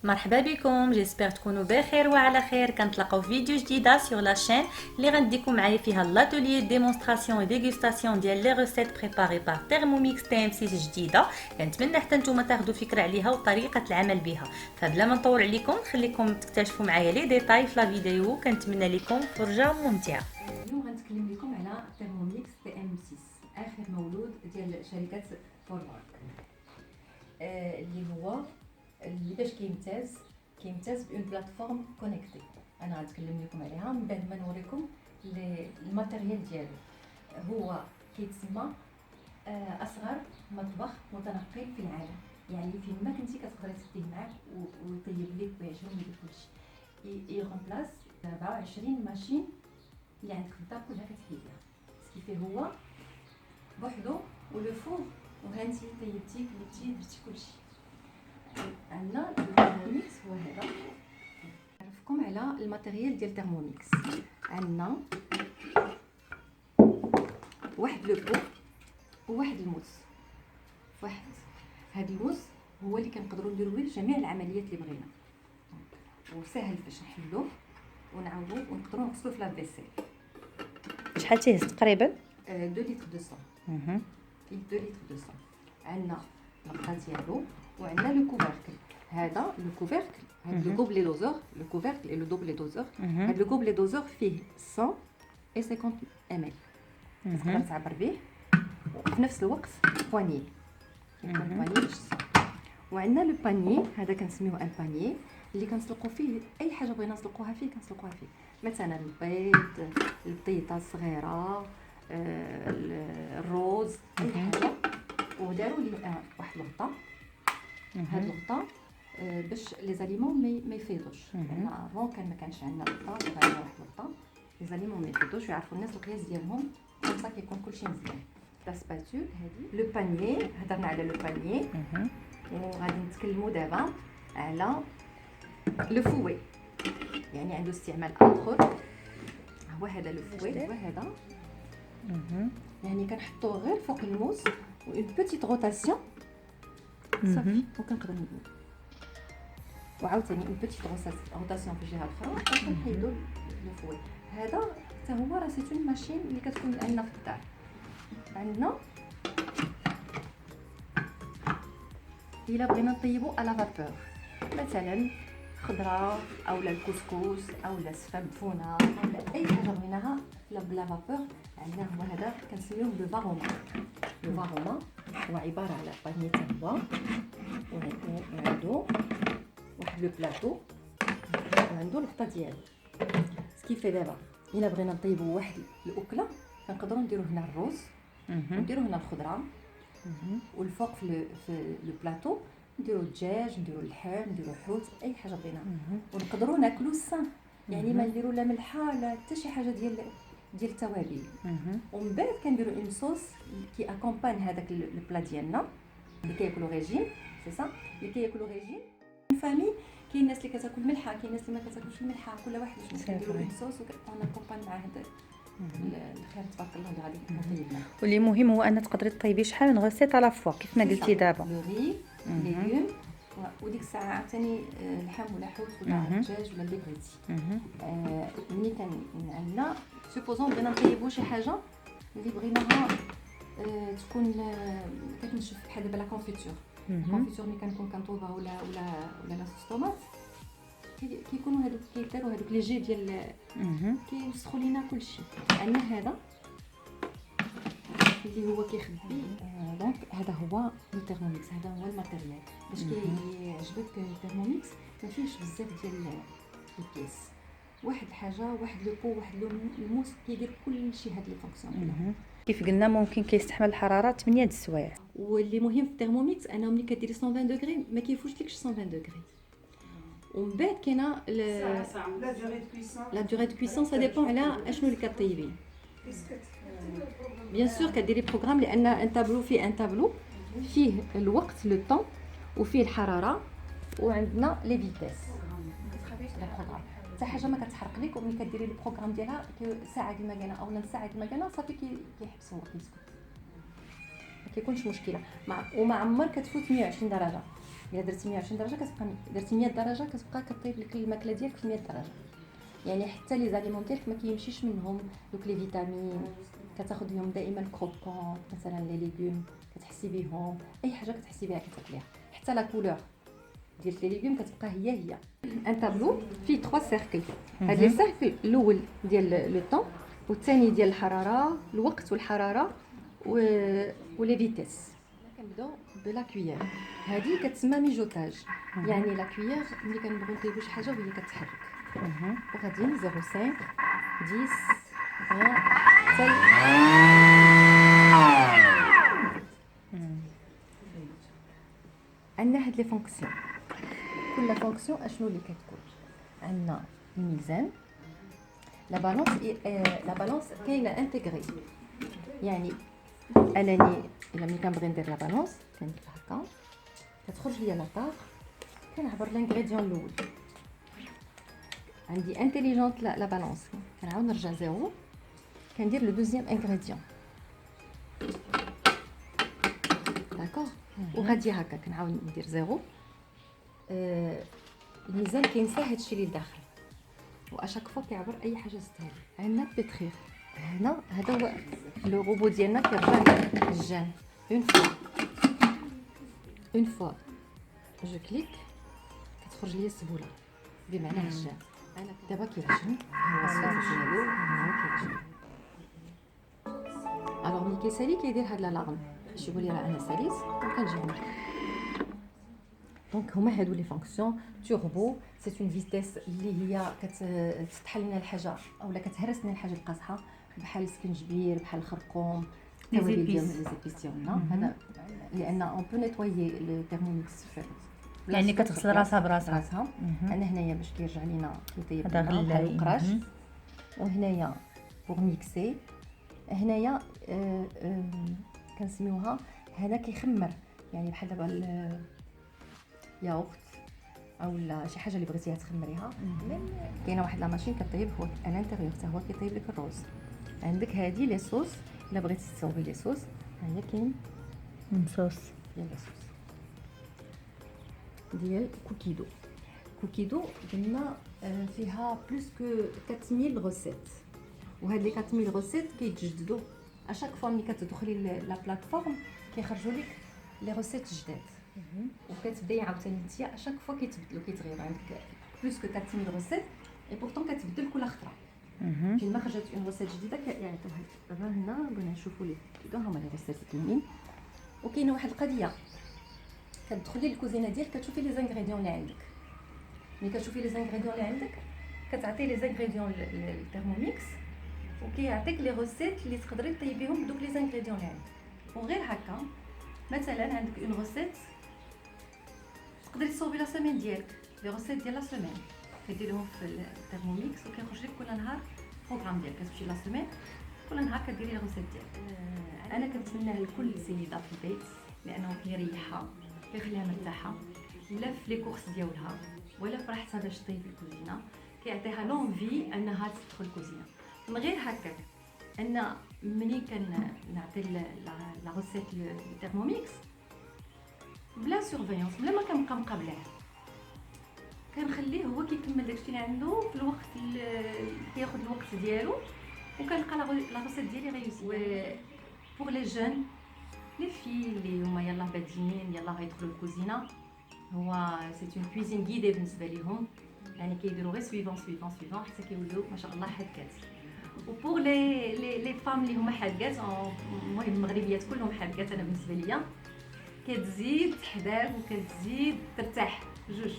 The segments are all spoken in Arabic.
مرحبا بكم، جيسبر تكونوا بخير وعلى خير. كنتلاقاو في فيديو جديده سور لا شين اللي غنديكم معايا فيها لاتولي ديمونستراسيون و ديغوستاسيون ديال لي ريسيت بريباري بار تيرموميكس تي ام 6 جديده. كنتمنى حتى نتوما تاخذوا فكره عليها وطريقه العمل بها. فبلا ما نطول عليكم نخليكم تكتشفوا معايا لي ديتاي في لا فيديو. كنتمنى لكم فرجه ممتعه. اليوم غنتكلم لكم على تيرموميكس تي ام 6 اخر مولود ديال شركه فورمارك، اللي هو اللي باش كيمتاز بون بلاتفورم كونيكتي. انا غنتكلم لكم عليها من بعد ما نوريكم الماتيريال ديالو. هو كيتسمى اصغر مطبخ متنقل في العالم، يعني فين ما كنتي كتقدري تديه معاك ويطيب لك ويعجبك ويدير كلشي. يغومبلاس 24 ماشين اللي عندك في الدار كلها كتحيديها، سكيفي هو بوحدو ولو فور وهانتي طيبتي كليتي درتي كلشي. عندنا التيرموميكس هو هذا. نعرفكم على الماتيريال ديال التيرموميكس. عندنا واحد لو بو وواحد الموس. هاد الموس هو اللي كنقدروا نديروا به جميع العمليات اللي بغينا، وسهل باش نحلوه ونعاودوه ونقدروا نغسلوه في لافيسيل. شحال تيهز تقريبا؟ 2 لتر 200. فيه 2 لتر 200. عندنا الغطاء ديالو وعندنا لو كوفركل. هذا لو كوفركل، هذا لو غوبلي دوزور، لو كوفركل اي لو دوبلي دوزور. هذا لو غوبلي دوزور فيه 150 ml، تقدر تعبر به. وفي نفس الوقت بواني، كيكون بواني باش تصاوب. وعندنا لو باني، هذا كنسميوه ان باني اللي كنسلقوا فيه اي حاجه بغينا نسلقوها فيه، كنسلقوها فيه. مثلا البيض، البطيطه الصغيره، الروز، اي حاجه. وداروا لي واحد الغطاء. هاد الغطاء باش لي زاليمون ما يفيضوش، لان افون ما كانش عندنا غطاء، وغادي واحد الغطاء لي زاليمون ما يفيضوش ويعرفوا الناس القياس ديالهم، كيما كيكون كلشي مزيان. لا سباتول هذه، لو بانيي، هضرنا على لو بانيي. وغادي نتكلموا دابا على لو فوي، يعني عنده استعمال اخر. هو هذا لو فوي، هو هذا. يعني كنحطوه غير فوق الموس و اون بوتيت روتاسيون صافي، وكنقدروا نديرو. وعاوتاني اون بوتيت روتاسيون في الجهه الاخرى وكنحيدوا لو فوي. هذا حتى هو راه سي اون ماشين اللي كتكون عندنا في الدار. عندنا الا بغينا نطيبو على فابور، مثلا خضره اولا الكسكس اولا السفه مدفونه اولا اي حاجه بغيناها بلا فابور، عندنا هو هذا كنسميوه لو فاروما. لو فاروما هو عباره على باني تا هو، وعنده واحد لو بلاطو وعنده الغطا ديالو. سكيفي دابا الا بغينا نطيبو واحد الاكله كنقدروا نديرو هنا الروز ونديرو هنا الخضره، والفوق في لو بلاطو نديرو الدجاج، نديرو اللحم، نديرو الحوت، اي حاجه بغينا. ونقدروا ناكلو سان، يعني ما نديرو لا ملحه لا حتى شي حاجه ديال التوابل. ومن بعد كنديرو اون صوص كي اكومبان هذاك البلا ديالنا اللي كياكلوا ريجيم. سي صا اللي كياكلوا ريجيم فامي. كاين الناس اللي كتاكل ملحه، كاين الناس اللي ما كتاكلش الملحه، كل واحد شنو كيديروا اون صوص ونكومبان مع هذا الخير تبارك الله اللي غادي نطيبنا. واللي مهم هو ان تقدري طيبي شحال من غسيت على فوا كيف ما قلتي دابا. لو ري ليغوم، وديك الساعه عاوتاني لحم ولا حوت ولا دجاج ولا اللي بغيتي. ملي كان عندنا سوبوزون بغينا نطيبوا شي حاجه اللي بغيناها تكون كتنشف بحال دابا لا كونفيتور. الكونفيتور ملي كنكون كنطوبها ولا لا صوص طوماط، كيكونوا هذوك كيداروا هذوك لي جي ديال كيوسخوا لينا كلشي. عندنا هذا اللي هو كيخبي. دونك هذا هو التيرموميكس، هذا هو الماتيريال باش كيعجبك. التيرموميكس ما فيهش بزاف ديال الكيس، واحد الحاجه، واحد لو بو، واحد الموس كيدير كلشي هاد لي فونكسيون. كيف قلنا ممكن كيستحمل الحراره 8 السوايع. واللي مهم في التيرموميكس انه ملي كديري 120 دوغري ما كيفوتلكش 120 دوغري. ومن بعد كاينه لا دوري دو كويسون، سا ديبون على اشنو اللي كطيبي. بيان سور كديري بروغرام، لان ان تابلو فيه ان تابلو فيه الوقت لو طون وفيه الحراره وعندنا لي فيتيس. البروغرام حتى حاجه ما كتحرق لك، وملي كديري البروغرام ديالها ساعه ديال المكانه اولا ساعه ديال المكانه صافي كيحبس هو كيسكت، ما كيكونش مشكله. وما عمر كتفوت 120 درجه. الا درتي 120 درجه كتبقى درتي 100 درجه كتبقى كطيب لك الماكله ديالك في 100 درجه. يعني حتى لي زاليمون ديالك ما كيمشيش منهم دوك لي فيتامين، كتاخذ لهم دائما كروكون مثلا لي ليغوم كتحسي بهم، اي حاجه كتحسي بها كتاكليها، حتى لا كولور ديال لي ليغوم كتبقى هي هي. ان تابلو فيه 3 سيركل، هاد لي سيركل الاول ديال لو طون والثاني ديال الحراره الوقت والحراره ولي فيتيس. كنبداو بلا كويير، هذه كتسمى ميجوتاج، يعني لا كويير ملي كنبغيو نطيبوا شي حاجه وهي كتحرك. وغاديين 0.5 10 20 حتى عندنا هاد لي فونكسيون. كل فونكسيون اشنو اللي كتكون عندنا؟ الميزان، لا بالانس كاينه انتغري، يعني انني الا ملي كنبغي ندير لا بالانس كندير هكا كتخرج ليا لاطار، كنعبر لانغريديون الاول، عندي انتيليجونت لا بالانس، كنعاود نرجع زيرو كندير لو دوزيام انغريديون داكوغ، وغادي هكا كنعاود ندير زيرو. الميزان كينسى هادشي اللي داخل، واشاك فوا كيعبر اي حاجه زدتها لي. عندنا بيترير، هنا هذا هو لو روبو ديالنا كيرجع للجان. اون فوا جو كليك كتخرج لي السبوله بمعنى الجان. انا دابا كيعجبني الصوص ديالو، كيعجبني. الوغ ملي كيسالي كيدير هاد لارم باش يقول لي راه انا ساليت وكنجي معاك. دونك هما هادو لي فونكسيون. توربو سي اون فيتيس اللي هي كتفتح لنا الحاجه اولا كتهرس لنا الحاجه القاصحه، بحال السكنجبير بحال الخرقوم لي زيبيس ديالنا. هذا لان اون بو نيتوايي لو تيرموميكس يعني كتغسل راسها براسها. انا هنايا باش كيرجع لينا يطيب هذا بحال القراش، وهنايا بوغ ميكسي. هنايا كنسميوها هذا كيخمر، يعني بحال دابا ياغورت اولا شي حاجه اللي بغيتيها تخمريها. كاينه واحد لا ماشين كطيب هو الانتيريور حتى هو كيطيب لك الروز. عندك هذه لي صوص، الا بغيتي تصوبي لي صوص ها هي كاين صوص ديال لي صوص ديال كوكيدو. كوكيدو قلنا فيها بلوس كو 4000 غوسيت، وهاد لي 4000 غوسيت كيتجددوا اشاك فوا ملي كتدخلي لا بلاتفورم كيخرجوا لك لي غوسيت جداد، وكتبداي عاوتاني نتيا اشاك فوا كيتبدلوا كيتغيروا. عندك بلوس كو 4000 غوسيت اي بورطون كتبدل كل خطره. فين ما خرجت اون غوسيت جديده يعني دابا هنا بغينا نشوفوا لي كذا هما لي غوسيت كاينين. وكاينه واحد القضيه، كتدخلي للكوزينه ديالك كتشوفي لي زانغريديون اللي عندك. ملي كتشوفي لي زانغريديون اللي عندك كتعطي لي زانغريديون للتيرموميكس، وكيعطيك لي غوسيت اللي تقدري طيبيهم بدوك لي زانغريديون اللي عندك. وغير هكا مثلا عندك اون غوسيت تقدري تصوبي لا سيمين ديالك، لي غوسيت ديال لا سيمين كديريهم في التيرموميكس وكيخرج لك كل نهار بروغرام ديالك. كتمشي لا سيمين كل نهار كديري لي غوسيت ديالك. انا كنتمناه لكل سيده في البيت لانه كيريحها كيخليها مرتاحه، لا في لي كورس ديالها ولا في راحتها باش طيب الكوزينه، كيعطيها لونفي انها تدخل الكوزينه. من غير هكاك ان ملي كنعطي لا غوسيت للتيرموميكس بلا سورفيونس، بلا ما كنبقى مقابلاه، كنخليه هو كيكمل داكشي اللي عنده في الوقت اللي كياخذ الوقت ديالو، وكنلقى لا غوسيت ديالي غيوسي. و بور لي جون لي في اللي هما يلاه بادين يلاه غيدخلوا الكوزينه، هو سي اون كويزين غيدي بالنسبه ليهم، يعني كيديروا غير سويفون حتى كيولوا ما شاء الله حادقات. وبور لي فام اللي هما حادقات، المهم المغربيات كلهم حادقات، انا بالنسبه ليا كتزيد تحداك وكتزيد ترتاح جوج،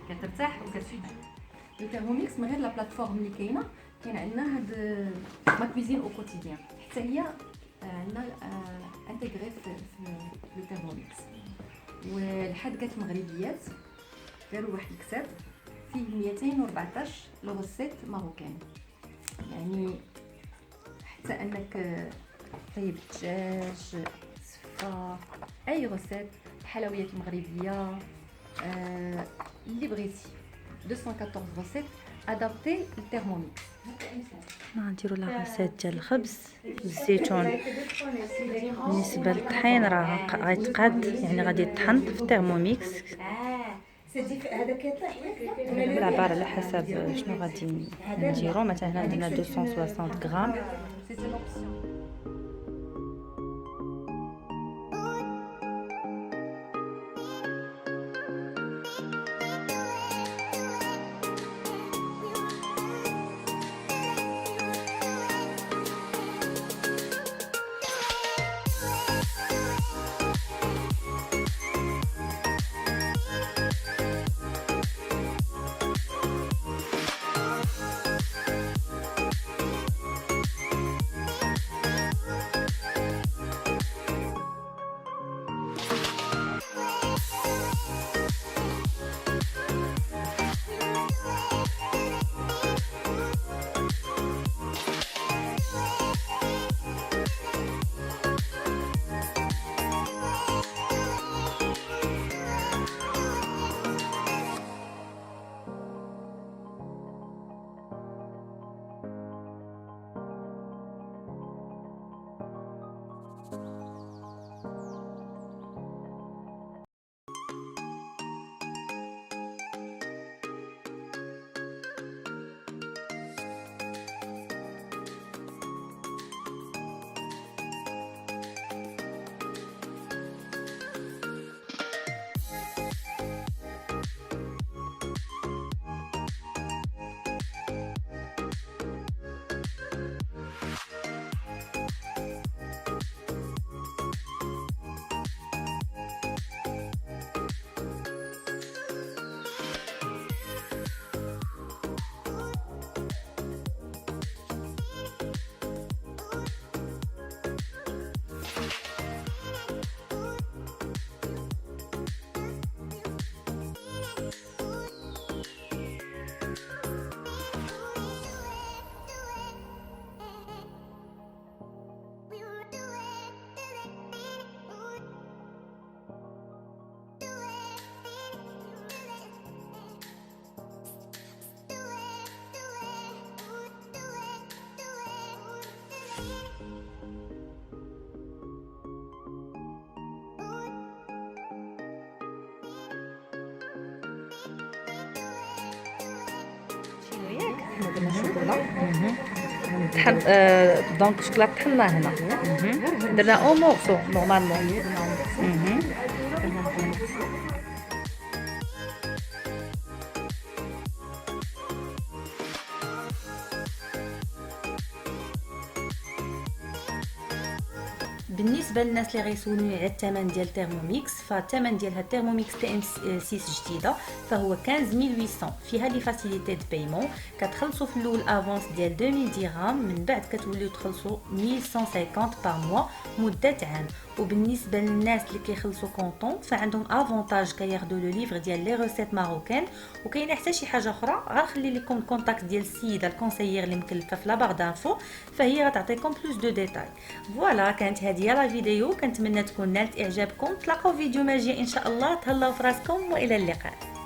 كترتاح وكتفيد. التيرموميكس من غير لا بلاتفورم اللي كاين عندنا هاد ما كويزين او كوتيديان، حتى هي عندنا انتغري في لو تيرموميكس. والحادقات المغربيات داروا واحد الكتاب فيه 214 لغوسيت ماروكان، يعني حتى انك طيب الدجاج صفار اي غوسيت، الحلويات المغربيه اللي بغيتي 214 غوسيت ادابتي للثيرموميكس. نديروا لا غاسيت ديال الخبز بالزيتون. بالنسبه للطحين راه غيتقاد، يعني غادي يطحن في الثيرموميكس. هذا كيطيح بالعباره على حسب شنو غادي نديرو. مثلا هنا عندنا 260 غرام. درنا الشوكولا. طحن دونك الشوكولا طحناه هنا. درنا او مورسو نورمالمون. بالنسبه للناس اللي غيسولوني على الثمن ديال ثيرموميكس، فالثمن ديالها ثيرموميكس تي ام 6 جديده فهو 15800. فيها لي فاسيليتي دو بايمون، كتخلصوا في الاول افونس ديال 2000 درهم، من بعد كتوليو تخلصوا 1150 بار موا مده عام. وبالنسبه للناس اللي كيخلصوا كونطون فعندهم افونتاج، كياخذوا لو ليفر ديال لي روسيت ماروكان. وكاينه حتى شي حاجه اخرى، غنخلي لكم الكونتاكت ديال السيده الكونسيير اللي مكلفه في لا بار دانفو، فهي غتعطيكم بلوس دو ديتاي. فوالا كانت هذه لا فيديو، كنتمنى تكون نالت اعجابكم. تلاقاو فيديو ماجي ان شاء الله. تهلاو في راسكم والى اللقاء.